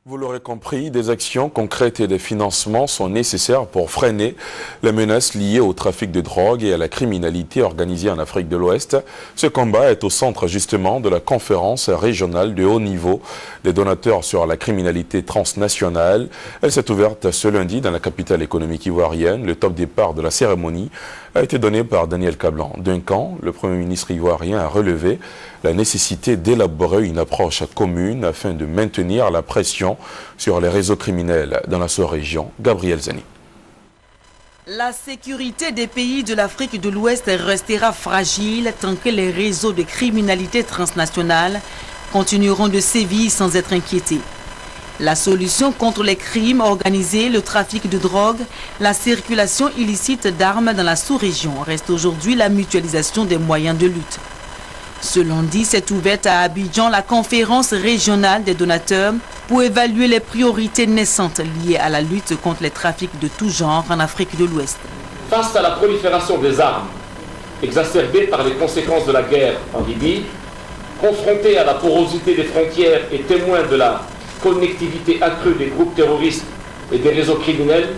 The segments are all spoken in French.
Vous l'aurez compris, des actions concrètes et des financements sont nécessaires pour freiner les menaces liées au trafic de drogue et à la criminalité organisée en Afrique de l'Ouest. Ce combat est au centre justement de la conférence régionale de haut niveau des donateurs sur la criminalité transnationale. Elle s'est ouverte ce lundi dans la capitale économique ivoirienne. Le top départ de la cérémonie a été donné par Daniel Kablan. D'un camp, le Premier ministre ivoirien a relevé la nécessité d'élaborer une approche commune afin de maintenir la pression sur les réseaux criminels dans la sous-région. Gabriel Zani. La sécurité des pays de l'Afrique de l'Ouest restera fragile tant que les réseaux de criminalité transnationale continueront de sévir sans être inquiétés. La solution contre les crimes organisés, le trafic de drogue, la circulation illicite d'armes dans la sous-région reste aujourd'hui la mutualisation des moyens de lutte. Ce lundi s'est ouverte à Abidjan la conférence régionale des donateurs pour évaluer les priorités naissantes liées à la lutte contre les trafics de tout genre en Afrique de l'Ouest. Face à la prolifération des armes, exacerbée par les conséquences de la guerre en Libye, confrontés à la porosité des frontières et témoins de la connectivité accrue des groupes terroristes et des réseaux criminels,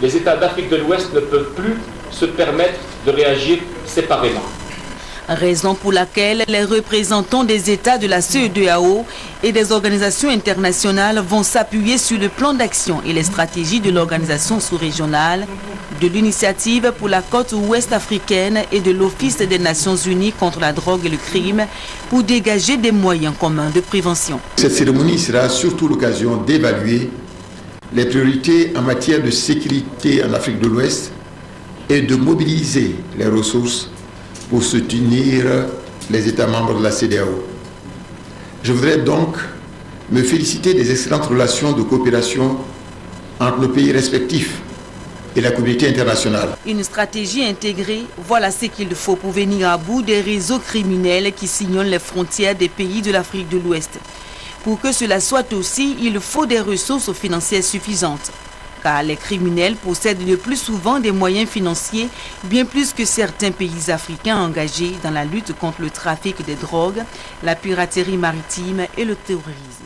les États d'Afrique de l'Ouest ne peuvent plus se permettre de réagir séparément. Raison pour laquelle les représentants des États de la CEDEAO et des organisations internationales vont s'appuyer sur le plan d'action et les stratégies de l'organisation sous-régionale, de l'initiative pour la côte ouest africaine et de l'Office des Nations Unies contre la drogue et le crime pour dégager des moyens communs de prévention. Cette cérémonie sera surtout l'occasion d'évaluer les priorités en matière de sécurité en Afrique de l'Ouest et de mobiliser les ressources pour soutenir les États membres de la CEDEAO. Je voudrais donc me féliciter des excellentes relations de coopération entre nos pays respectifs et la communauté internationale. Une stratégie intégrée, voilà ce qu'il faut pour venir à bout des réseaux criminels qui sillonnent les frontières des pays de l'Afrique de l'Ouest. Pour que cela soit aussi, il faut des ressources financières suffisantes. Car les criminels possèdent le plus souvent des moyens financiers, bien plus que certains pays africains engagés dans la lutte contre le trafic des drogues, la piraterie maritime et le terrorisme.